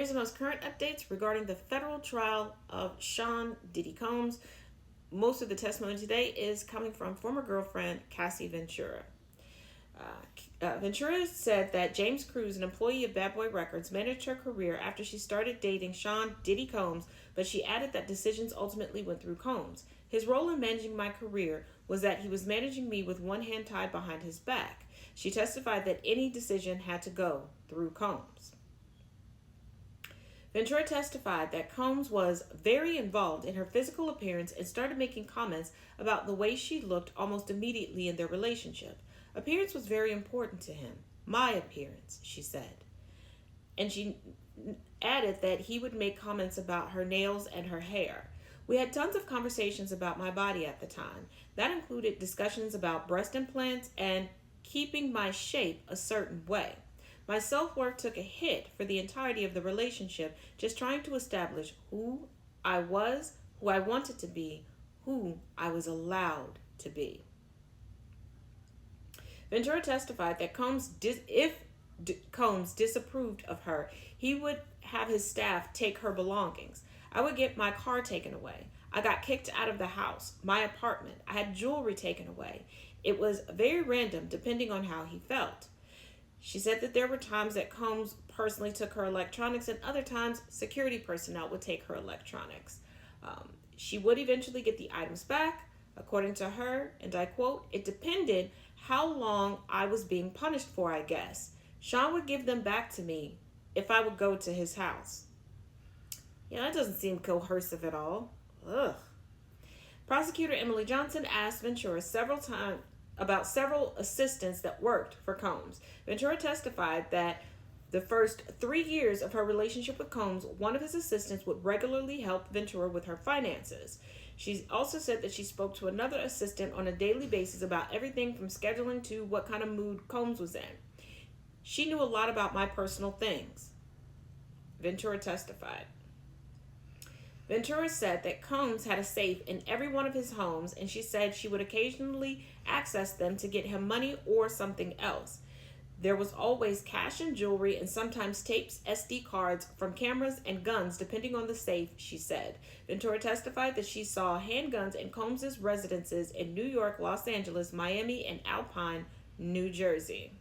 Here's the most current updates regarding the federal trial of Sean Diddy Combs. Most of the testimony today is coming from former girlfriend Cassie Ventura. Ventura said that James Cruz, an employee of Bad Boy Records, managed her career after she started dating Sean Diddy Combs, but she added that decisions ultimately went through Combs. His role in managing my career was that he was managing me with one hand tied behind his back. She testified that any decision had to go through Combs. Ventura testified that Combs was very involved in her physical appearance and started making comments about the way she looked almost immediately in their relationship. Appearance was very important to him. My appearance, she said. And she added that he would make comments about her nails and her hair. We had tons of conversations about my body at the time. That included discussions about breast implants and keeping my shape a certain way. My self-worth took a hit for the entirety of the relationship, just trying to establish who I was, who I wanted to be, who I was allowed to be. Ventura testified that if Combs disapproved of her, he would have his staff take her belongings. I would get my car taken away. I got kicked out of the house, my apartment. I had jewelry taken away. It was very random depending on how he felt. She said that there were times that Combs personally took her electronics and other times security personnel would take her electronics. She would eventually get the items back. According to her, and I quote, "It depended how long I was being punished for, I guess. Sean would give them back to me if I would go to his house." Yeah, that doesn't seem coercive at all. Ugh. Prosecutor Emily Johnson asked Ventura several times about several assistants that worked for Combs. Ventura testified that the first 3 years of her relationship with Combs, one of his assistants would regularly help Ventura with her finances. She also said that she spoke to another assistant on a daily basis about everything from scheduling to what kind of mood Combs was in. She knew a lot about my personal things, Ventura testified. Ventura said that Combs had a safe in every one of his homes, and she said she would occasionally access them to get him money or something else. There was always cash and jewelry and sometimes tapes, SD cards from cameras and guns depending on the safe, she said. Ventura testified that she saw handguns in Combs' residences in New York, Los Angeles, Miami, and Alpine, New Jersey.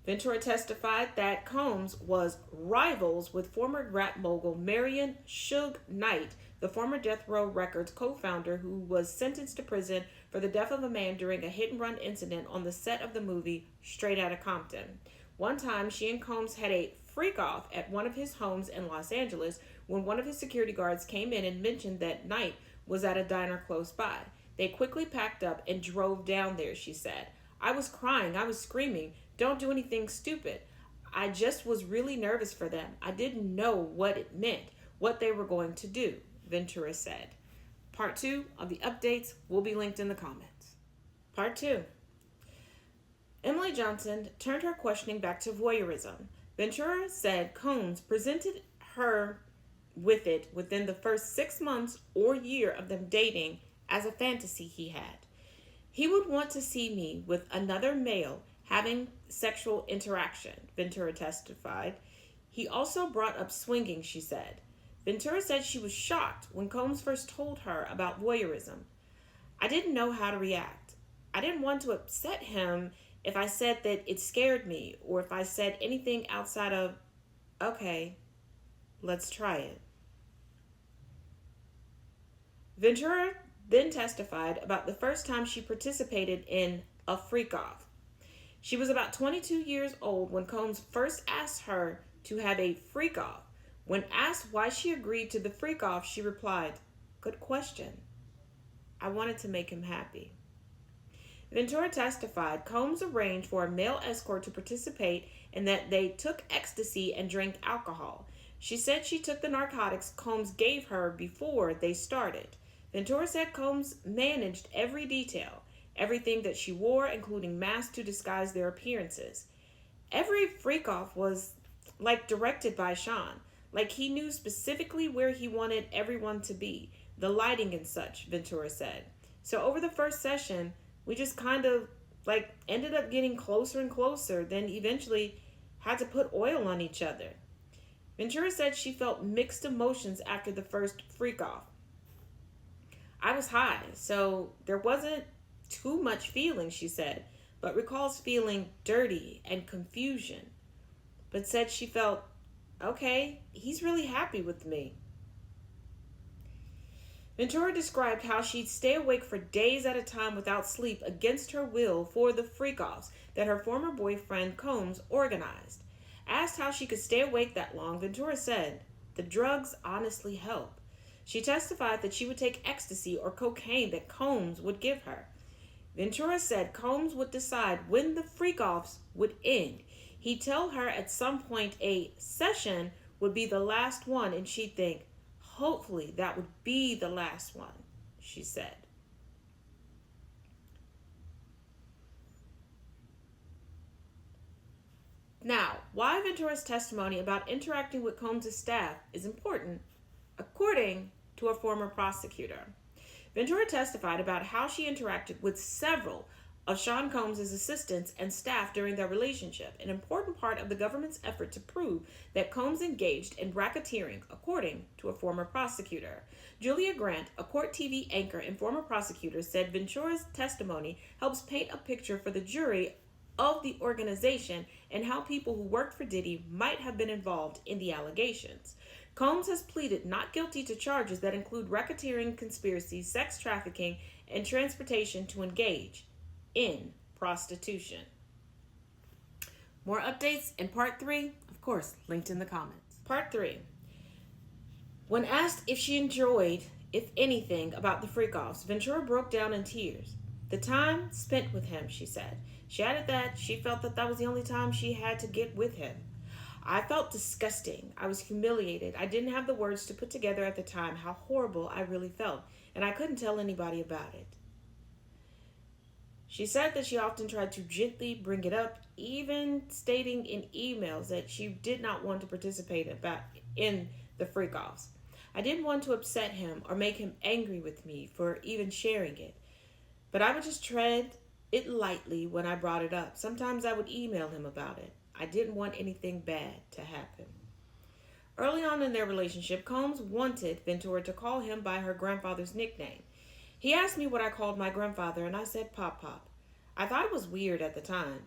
Ventura testified that Combs was rivals with former rap mogul Marion Suge Knight, the former Death Row Records co-founder who was sentenced to prison for the death of a man during a hit-and-run incident on the set of the movie Straight Outta Compton. One time, she and Combs had a freak-off at one of his homes in Los Angeles when one of his security guards came in and mentioned that Knight was at a diner close by. They quickly packed up and drove down there, she said. "I was crying. I was screaming. Don't do anything stupid. I just was really nervous for them. I didn't know what it meant, what they were going to do," Ventura said. Part 2 of the updates will be linked in the comments. Part 2. Emily Johnson turned her questioning back to voyeurism. Ventura said Combs presented her with it within the first 6 months or year of them dating as a fantasy he had. "He would want to see me with another male having sexual interaction," Ventura testified. "He also brought up swinging," she said. Ventura said she was shocked when Combs first told her about voyeurism. "I didn't know how to react. I didn't want to upset him if I said that it scared me or if I said anything outside of, okay, let's try it." Ventura then testified about the first time she participated in a freak-off. She was about 22 years old when Combs first asked her to have a freak-off. When asked why she agreed to the freak-off, she replied, "Good question. I wanted to make him happy." Ventura testified Combs arranged for a male escort to participate and that they took ecstasy and drank alcohol. She said she took the narcotics Combs gave her before they started. Ventura said Combs managed every detail, everything that she wore, including masks to disguise their appearances. Every freak-off was like directed by Sean. Like he knew specifically where he wanted everyone to be, the lighting and such, Ventura said. So over the first session, we just kind of ended up getting closer and closer, then eventually had to put oil on each other. Ventura said she felt mixed emotions after the first freak off. I was high, so there wasn't too much feeling, she said, but recalls feeling dirty and confusion, but said she felt, okay, he's really happy with me. Ventura described how she'd stay awake for days at a time without sleep against her will for the freak-offs that her former boyfriend Combs organized. Asked how she could stay awake that long, Ventura said, the drugs honestly help. She testified that she would take ecstasy or cocaine that Combs would give her. Ventura said Combs would decide when the freak-offs would end. He'd tell her at some point a session would be the last one, and she'd think, hopefully that would be the last one, she said. Now, why Ventura's testimony about interacting with Combs' staff is important, according to a former prosecutor. Ventura testified about how she interacted with several of Sean Combs' assistants and staff during their relationship, an important part of the government's effort to prove that Combs engaged in racketeering, according to a former prosecutor. Julia Grant, a court TV anchor and former prosecutor, said Ventura's testimony helps paint a picture for the jury of the organization and how people who worked for Diddy might have been involved in the allegations. Combs has pleaded not guilty to charges that include racketeering, conspiracy, sex trafficking, and transportation to engage in prostitution. More updates in part 3, of course, linked in the comments. Part 3. When asked if she enjoyed, if anything, about the freak-offs, Ventura broke down in tears. The time spent with him, she said. She added that she felt that was the only time she had to get with him. I felt disgusting. I was humiliated. I didn't have the words to put together at the time how horrible I really felt, and I couldn't tell anybody about it. She said that she often tried to gently bring it up, even stating in emails that she did not want to participate in the freak-offs. I didn't want to upset him or make him angry with me for even sharing it, but I would just tread it lightly when I brought it up. Sometimes I would email him about it. I didn't want anything bad to happen. Early on in their relationship, Combs wanted Ventura to call him by her grandfather's nickname. He asked me what I called my grandfather, and I said Pop Pop. I thought it was weird at the time,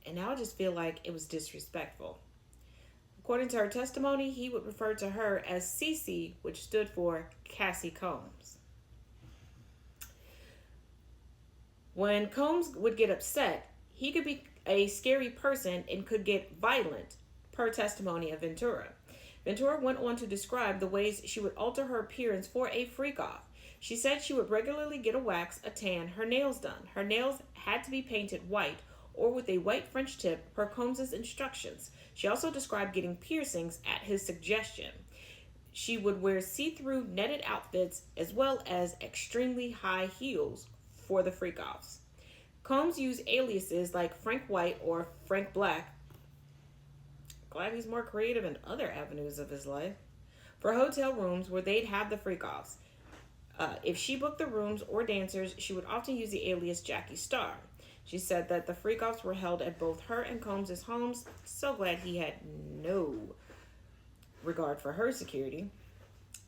and now I just feel like it was disrespectful. According to her testimony, he would refer to her as Cece, which stood for Cassie Combs. When Combs would get upset, he could be a scary person and could get violent, per testimony of Ventura. Ventura went on to describe the ways she would alter her appearance for a freak-off. She said she would regularly get a wax, a tan, her nails done. Her nails had to be painted white or with a white French tip per Combs' instructions. She also described getting piercings at his suggestion. She would wear see-through netted outfits as well as extremely high heels for the freak-offs. Combs used aliases like Frank White or Frank Black. Glad he's more creative in other avenues of his life. For hotel rooms where they'd have the freak-offs. If she booked the rooms or dancers, she would often use the alias Jackie Star. She said that the freak-offs were held at both her and Combs' homes. So glad he had no regard for her security.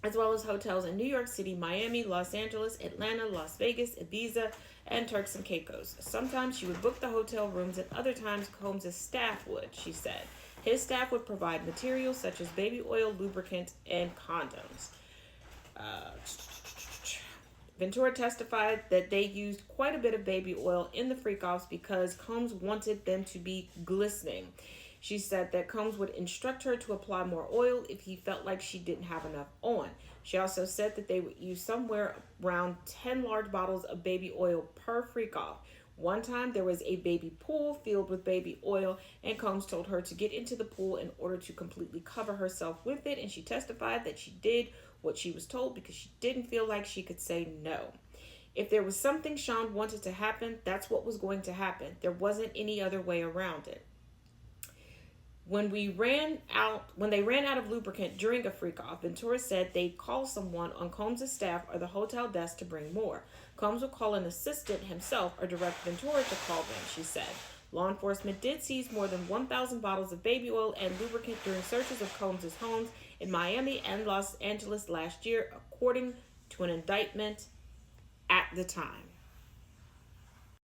As well as hotels in New York City, Miami, Los Angeles, Atlanta, Las Vegas, Ibiza, and Turks and Caicos. Sometimes she would book the hotel rooms, and other times Combs' staff would, she said. His staff would provide materials such as baby oil, lubricant, and condoms. Ventura testified that they used quite a bit of baby oil in the freak-offs because Combs wanted them to be glistening. She said that Combs would instruct her to apply more oil if he felt like she didn't have enough on. She also said that they would use somewhere around 10 large bottles of baby oil per freak-off. One time there was a baby pool filled with baby oil, and Combs told her to get into the pool in order to completely cover herself with it, and she testified that she did what she was told because she didn't feel like she could say no. If there was something Sean wanted to happen, that's what was going to happen. There wasn't any other way around it. When they ran out of lubricant during a freak-off, Ventura said they'd call someone on Combs' staff or the hotel desk to bring more. Combs would call an assistant himself or direct Ventura to call them, she said. Law enforcement did seize more than 1,000 bottles of baby oil and lubricant during searches of Combs' homes in Miami and Los Angeles last year, according to an indictment at the time.